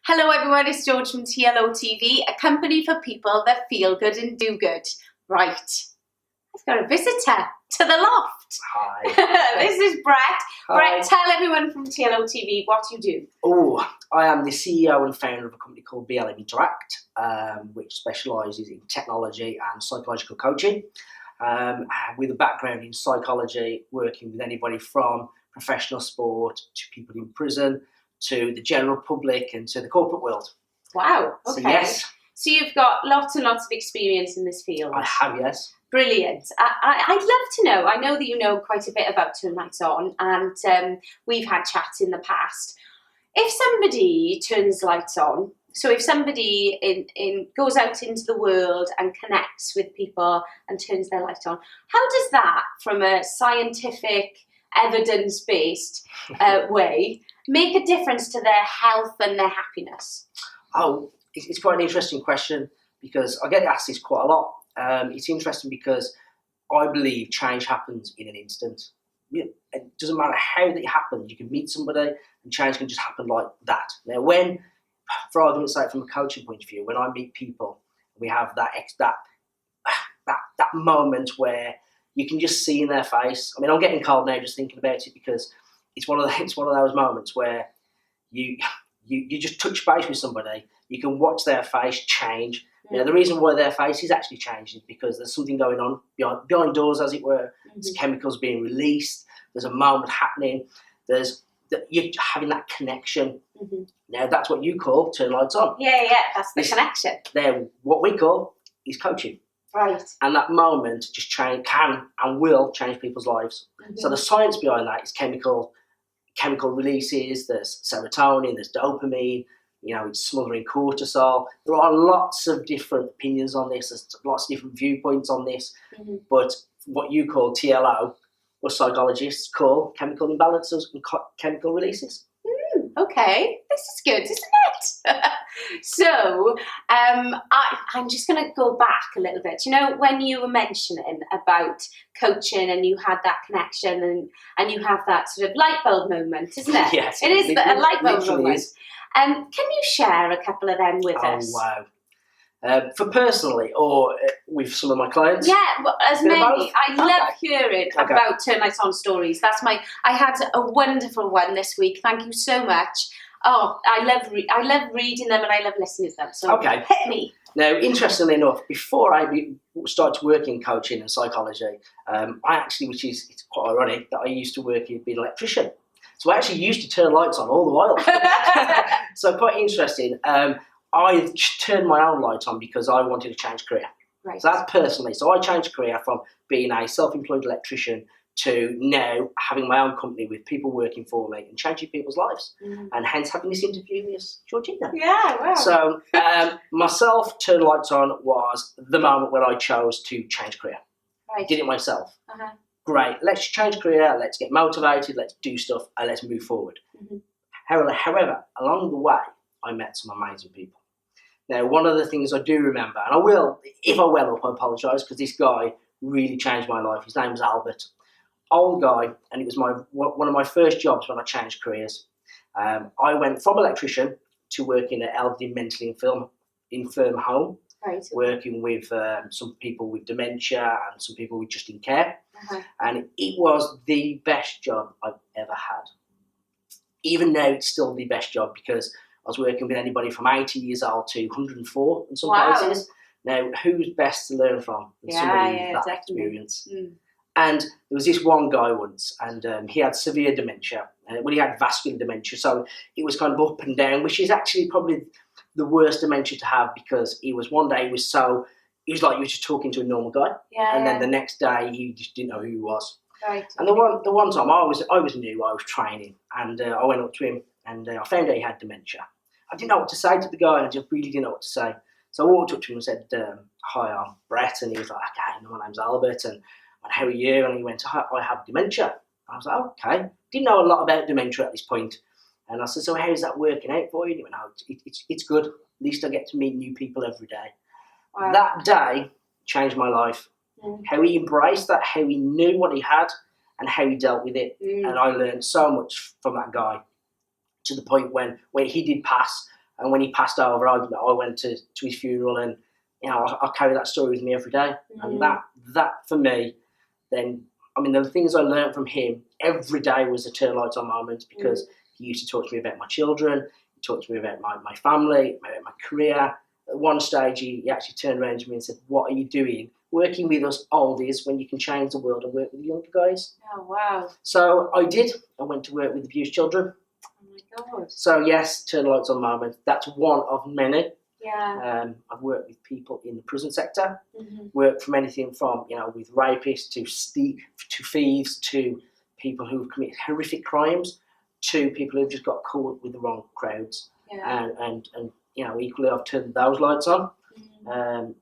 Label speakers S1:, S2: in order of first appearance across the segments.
S1: Hello everyone, it's George from TLOTV, a company for people that feel good and do good. Right, I've got a visitor to the loft.
S2: Hi.
S1: This is Brett.
S2: Hi.
S1: Brett, tell everyone from TLOTV what you do.
S2: Oh, I am the CEO and founder of a company called BLM Interact, which specialises in technology and psychological coaching. With a background in psychology, working with anybody from professional sport to people in prison to the general public and to the corporate world.
S1: Wow, okay.
S2: So, yes.
S1: So you've got lots and lots of experience in this field.
S2: I have, yes.
S1: Brilliant. I'd love to know, I know that you know quite a bit about Turn Lights On, and we've had chats in the past. If somebody turns lights on, so if somebody goes out into the world and connects with people and turns their light on, how does that, from a scientific, evidence-based way, make a difference to their health and their happiness?
S2: Oh, it's quite an interesting question because I get asked this quite a lot. It's interesting because I believe change happens in an instant. It doesn't matter how it happens. You can meet somebody and change can just happen like that. Now, when, for argument's sake, from a coaching point of view, when I meet people, we have that moment where you can just see in their face. I mean, I'm getting cold now just thinking about it because it's one of those moments where you just touch base with somebody. You can watch their face change. You know, the reason why their face is actually changing is because there's something going on behind doors, as it were. There's chemicals being released. There's a moment happening. You're having that connection. Now, that's what you call turn lights on.
S1: Yeah, that's the connection.
S2: Now, what we call is coaching.
S1: Right.
S2: And that moment just can and will change people's lives. So the science behind that is chemical releases. There's serotonin, there's dopamine. You know, it's smothering cortisol. There are lots of different opinions on this. There's lots of different viewpoints on this. But what you call TLO, or psychologists call chemical imbalances and chemical releases.
S1: Okay, this is good, isn't it? So, I'm just going to go back a little bit. You know, when you were mentioning about coaching and you had that connection and you have that sort of light bulb moment, isn't it?
S2: Yes.
S1: It is a light bulb moment.
S2: Is.
S1: Can you share a couple of them with us?
S2: Oh, wow. For personally or with some of my clients?
S1: Yeah, well, as many. I love hearing
S2: Okay.
S1: about Turn Lights On stories. I had a wonderful one this week. Thank you so much. Oh, I love reading them and I love listening to them. So
S2: Okay.
S1: hit me.
S2: Now, interestingly enough, before I started working in coaching and psychology, I actually, it's quite ironic, that I used to work being an electrician. So I actually used to turn lights on all the while. So quite interesting. I turned my own light on because I wanted to change career.
S1: Right.
S2: So that's personally. So I changed career from being a self-employed electrician to now having my own company with people working for me and changing people's lives. And hence having this interview with Georgina.
S1: Yeah, wow.
S2: So myself, Turn Lights On was the moment when I chose to change career.
S1: Right.
S2: Did it myself. Great, let's change career, let's get motivated, let's do stuff, and let's move forward. However, along the way, I met some amazing people. Now, one of the things I do remember, and I will, if I well up, I apologise, because this guy really changed my life. His name was Albert. Old guy, and it was one of my first jobs when I changed careers. I went from electrician to working at elderly mentally infirm home.
S1: Right.
S2: Working with some people with dementia and some people with just in care. And it was the best job I've ever had. Even now, it's still the best job because I was working with anybody from 80 years old to 104 in some places. Now, who's best to learn from than somebody with that experience? And there was this one guy once, and he had severe dementia. He had vascular dementia, so it was kind of up and down, which is actually probably the worst dementia to have because one day he was like you were just talking to a normal guy, and then the next day you just didn't know who he was.
S1: Right.
S2: And the one time I was new, I was training, and I went up to him and I found out he had dementia. I didn't know what to say to the guy, and I just really didn't know what to say. So I walked up to him and said, "Hi, I'm Brett," and he was like, "Okay, my name's Albert, and how are you?" And he went, "I have dementia." And I was like, "Okay." Didn't know a lot about dementia at this point. And I said, "So how's that working out for you?" And he went, "Oh, it's good. At least I get to meet new people every day." Wow. That day changed my life. How he embraced that, how he knew what he had, and how he dealt with it. And I learned so much from that guy to the point when he did pass, And when he passed over, I went to his funeral, and I carry that story with me every day. And that for me, then, I mean, the things I learned from him every day was a turn lights on moment, because he used to talk to me about my children, he talked to me about my family, about my career. At one stage, he actually turned around to me and said, "What are you doing working with us oldies when you can change the world and work with the younger guys?"
S1: Oh, wow.
S2: So I did. I went to work with abused children.
S1: Oh, my God.
S2: So, yes, turn lights on moment. That's one of many.
S1: Yeah.
S2: I've worked with people in the prison sector, worked from anything from, with rapists to thieves, to people who've committed horrific crimes, to people who've just got caught with the wrong crowds.
S1: Yeah.
S2: And equally I've turned those lights on,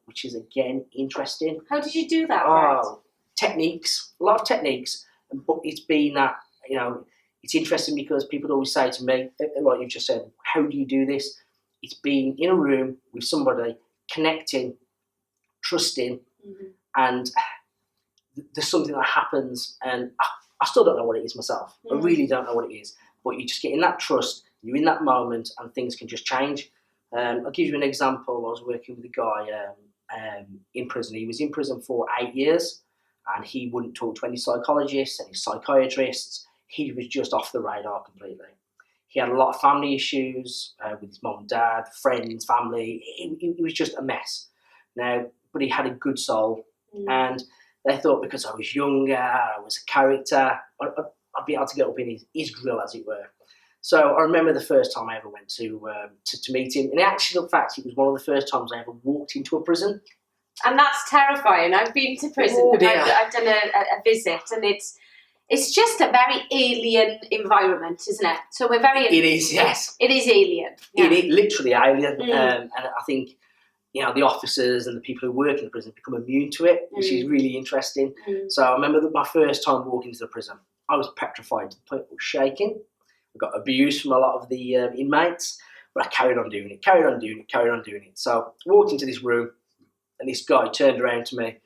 S2: which is, again, interesting.
S1: How did you do that,
S2: Brett? Techniques, a lot of techniques, but it's been that, it's interesting because people always say to me, like you've just said, how do you do this? It's being in a room with somebody, connecting, trusting, and there's something that happens, and I still don't know what it is myself. I really don't know what it is, but you just get in that trust, you're in that moment, and things can just change. I'll give you an example. I was working with a guy in prison. He was in prison for 8 years, and he wouldn't talk to any psychologists, any psychiatrists. He was just off the radar completely. He had a lot of family issues with his mum and dad, friends, family. It was just a mess. Now, but he had a good soul, and they thought because I was younger, I was a character, I'd be able to get up in his grill, as it were. So I remember the first time I ever went to meet him. In actual fact, it was one of the first times I ever walked into a prison.
S1: And that's terrifying. I've been to prison.
S2: Oh, dear.
S1: I've done a visit, and it's just a very alien environment, isn't it? So we're very...
S2: It is, yes.
S1: It is alien. Yeah.
S2: It is literally alien. And I think, the officers and the people who work in the prison become immune to it, which is really interesting. So I remember that my first time walking into the prison, I was petrified to the point I was shaking. I got abused from a lot of the inmates, but I carried on doing it. So I walked into this room, and this guy turned around to me,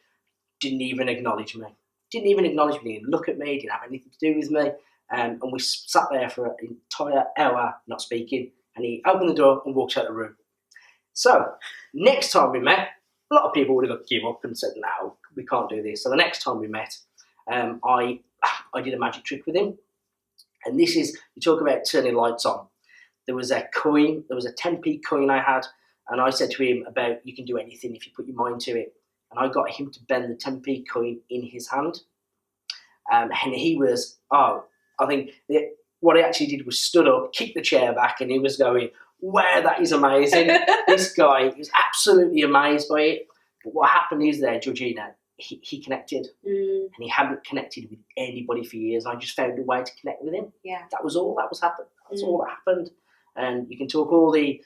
S2: didn't even acknowledge me. Didn't look at me, didn't have anything to do with me. And we sat there for an entire hour not speaking, and he opened the door and walked out of the room. So, next time we met, a lot of people would have given up and said, "No, we can't do this." So the next time we met, I did a magic trick with him. And this is, you talk about turning lights on. There was a 10p coin I had, and I said to him about, you can do anything if you put your mind to it. And I got him to bend the 10p coin in his hand. And he was, I think what he actually did was stood up, kicked the chair back, and he was going, "Wow, that is amazing." This guy was absolutely amazed by it. But what happened is there, Georgina, he connected, and he hadn't connected with anybody for years. I just found a way to connect with him.
S1: Yeah,
S2: that was all that was happened. That's all that happened. And you can talk all the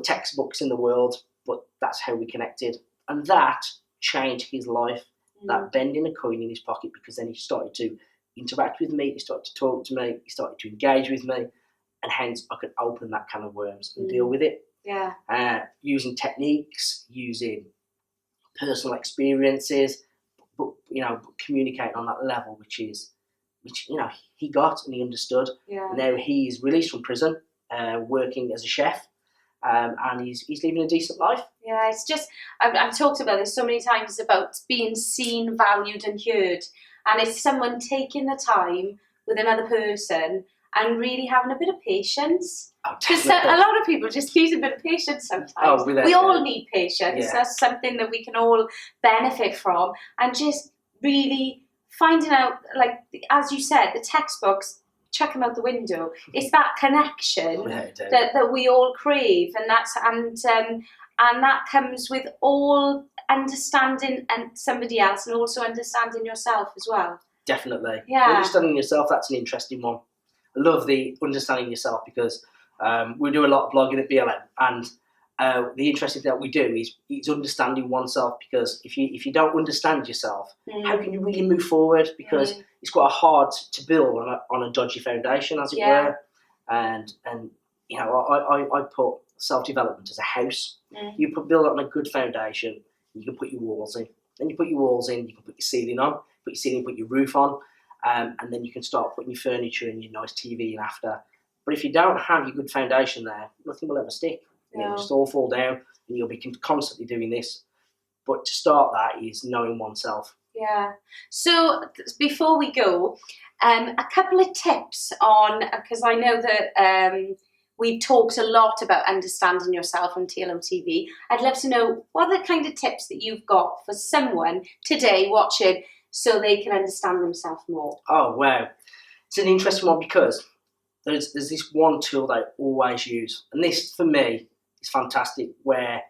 S2: textbooks in the world, but that's how we connected, and that changed his life. That bending a coin in his pocket, because then he started to interact with me. He started to talk to me. He started to engage with me, and hence I could open that can of worms and deal with it.
S1: Yeah,
S2: using techniques, using personal experiences, but communicating on that level, which he got and he understood.
S1: Yeah.
S2: Now he's released from prison, working as a chef, and he's living a decent life.
S1: Yeah, it's just I've talked about this so many times about being seen, valued, and heard, and it's someone taking the time with another person and really having a bit of patience. Because a lot of people just need a bit of patience sometimes. We all need patience. Yeah. That's something that we can all benefit from. And just really finding out, like, as you said, the textbooks, chuck them out the window. It's that connection that we all crave. And that comes with all understanding and somebody else, and also understanding yourself as well.
S2: Definitely.
S1: Yeah.
S2: Understanding yourself, that's an interesting one. I love the understanding yourself, because we do a lot of blogging at BLM, and the interesting thing that we do is understanding oneself, because if you don't understand yourself, how can you really move forward? Because it's quite hard to build on a dodgy foundation, as it were. And I put self-development as a house. You build it on a good foundation, you can put your walls in. Then you put your walls in, you can put your ceiling on, put your roof on, and then you can start putting your furniture and your nice TV in after. But if you don't have your good foundation there, nothing will ever stick. and it'll just all fall down, and you'll be constantly doing this. But to start that is knowing oneself.
S1: Yeah. So before we go, a couple of tips on, because I know that we've talked a lot about understanding yourself on TLOTV. I'd love to know what are the kind of tips that you've got for someone today watching so they can understand themselves more.
S2: Oh, wow. It's an interesting one because there's this one tool that I always use. And this, for me, is fantastic, where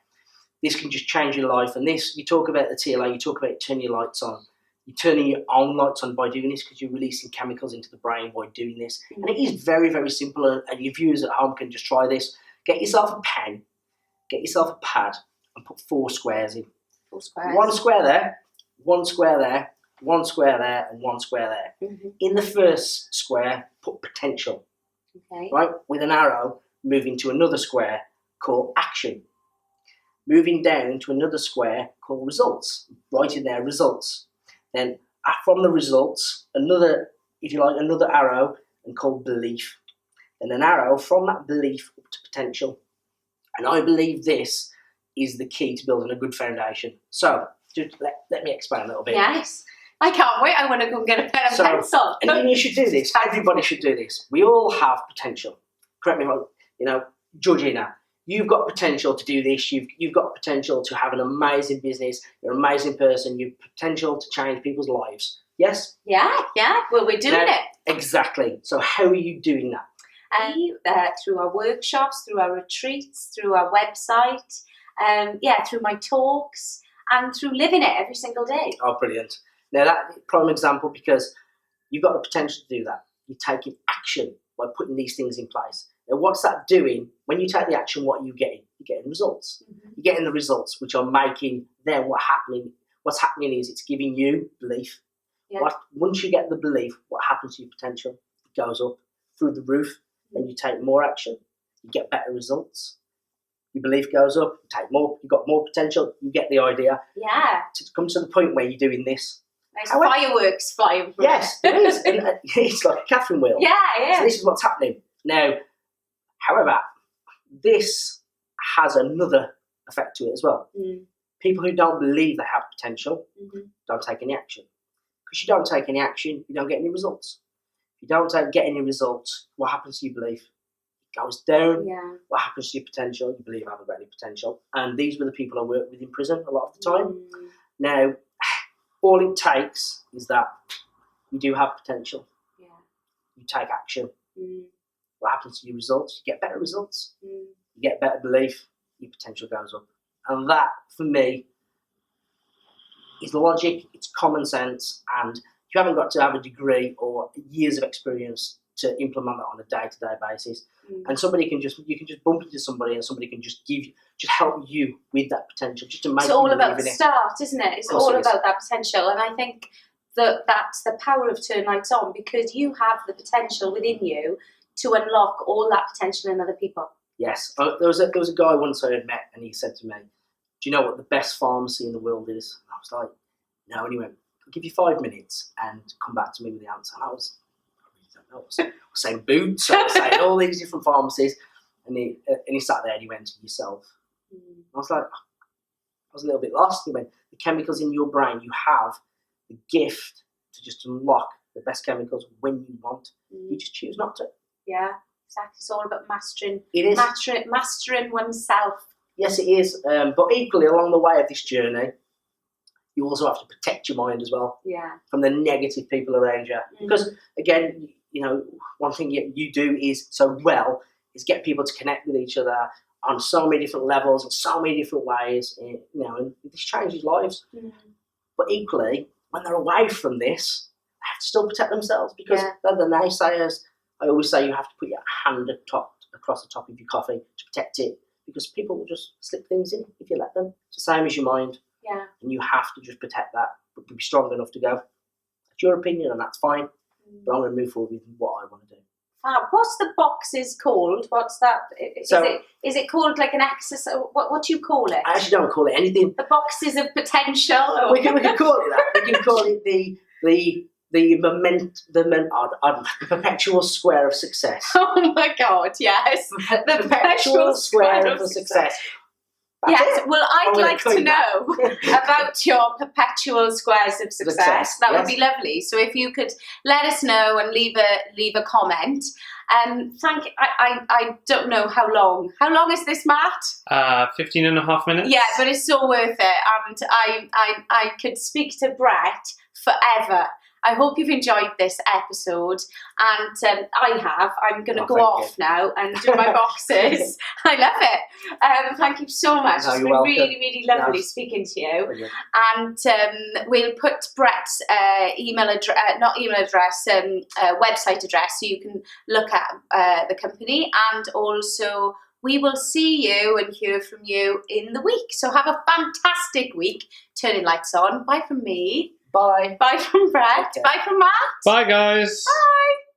S2: this can just change your life. And this, you talk about the TLO, you talk about turning your lights on. You're turning your own lights on by doing this because you're releasing chemicals into the brain by doing this. And it is very, very simple. And your viewers at home can just try this. Get yourself a pen, get yourself a pad, and put 4 squares in.
S1: 4 squares.
S2: 1 square there, 1 square there, 1 square there, and 1 square there. In the first square, put potential.
S1: Okay.
S2: Right? With an arrow moving to another square called action. Moving down to another square called results. Write in there results. Then from the results, another, if you like, another arrow and called belief. And an arrow from that belief up to potential. And I believe this is the key to building a good foundation. So just let me explain a little bit.
S1: Yes. I can't wait. I want to go and get a pen and pencil.
S2: And you should do this. Everybody should do this. We all have potential. Correct me if I'm wrong. Georgina, you've got potential to do this. You've got potential to have an amazing business. You're an amazing person. You've potential to change people's lives. Yes?
S1: Yeah. Well, we're doing it.
S2: Exactly. So how are you doing that?
S1: Through our workshops, through our retreats, through our website, through my talks, and through living it every single day.
S2: Oh, brilliant. Now, that's a prime example because you've got the potential to do that. You're taking action by putting these things in place. Now, what's that doing? When you take the action, what are you getting? You're getting results. You're getting the results, which are making then what's happening is it's giving you belief.
S1: Yeah.
S2: Once you get the belief, what happens to your potential? It goes up through the roof, and you take more action. You get better results. Your belief goes up, you take more, you've got more potential, you get the idea.
S1: Yeah.
S2: To come to the point where you're doing this.
S1: There's fireworks flying from
S2: Yes, there is. And it's like a Catherine wheel.
S1: Yeah.
S2: So this is what's happening. Now, however, this has another effect to it as well. People who don't believe they have potential don't take any action. Because you don't take any action, you don't get any results. If you don't get any results, what happens to your belief? It goes down.
S1: Yeah.
S2: What happens to your potential? You believe I haven't got any potential. And these were the people I worked with in prison a lot of the time. Now, all it takes is that you do have potential.
S1: Yeah.
S2: You take action. What happens to your results? You get better results. You get better belief. Your potential goes up. And that, for me, is logic. It's common sense. And you haven't got to have a degree or years of experience to implement that on a day-to-day basis. And you can just bump into somebody and somebody can just help you with that potential, just to make
S1: it's all
S2: you
S1: about
S2: believe
S1: the
S2: in it.
S1: start, isn't it? It's all about that potential. And I think that's the power of Turn Lights On, because you have the potential within you to unlock all that potential in other people.
S2: Yes. There was a guy once I had met, and he said to me, do you know what the best pharmacy in the world is? And I was like, no. And he went, I'll give you 5 minutes and come back to me with the answer. And I really don't know. I was saying Boots, I was saying all these different pharmacies. And he sat there and he went, yourself. I was like, I was a little bit lost. He went, the chemicals in your brain, you have the gift to just unlock the best chemicals when you want. You just choose not to.
S1: Yeah, exactly. It's all about mastering.
S2: It is.
S1: Mastering oneself.
S2: Yes, it is. But equally, along the way of this journey, you also have to protect your mind as well.
S1: Yeah. From
S2: the negative people around you. Because, again, one thing you do is get people to connect with each other on so many different levels in so many different ways. And this changes lives. But equally, when they're away from this, they have to still protect themselves, because they're the naysayers. I always say you have to put your hand across the top of your coffee to protect it, because people will just slip things in if you let them. It's the same as your mind.
S1: Yeah.
S2: And you have to just protect that, but be strong enough to go, that's your opinion and that's fine, but I'm going to move forward with what I want to do.
S1: What's the boxes called? What's that? Is it called like an exercise? What do you call it?
S2: I actually don't call it anything.
S1: The boxes of potential?
S2: We can call it that. We can call it the the perpetual square of success.
S1: Oh my God, yes. The
S2: perpetual square of success. That's
S1: yes,
S2: it.
S1: well, I'd like to know about your perpetual squares of success. That would be lovely. So if you could let us know and leave a comment. Frank, I don't know how long. How long is this, Matt?
S3: 15 and a half minutes.
S1: Yeah, but it's so worth it. And I could speak to Brett forever. I hope you've enjoyed this episode, and I have. I'm going to go off now and do my boxes. I love it. Thank you so much. It's been really, really lovely speaking to you.
S2: Brilliant.
S1: And we'll put Brett's website address so you can look at the company, and also we will see you and hear from you in the week. So have a fantastic week. Turning lights on. Bye from me.
S2: Bye.
S1: Bye from Brett.
S2: Okay.
S1: Bye from Matt.
S3: Bye, guys.
S1: Bye.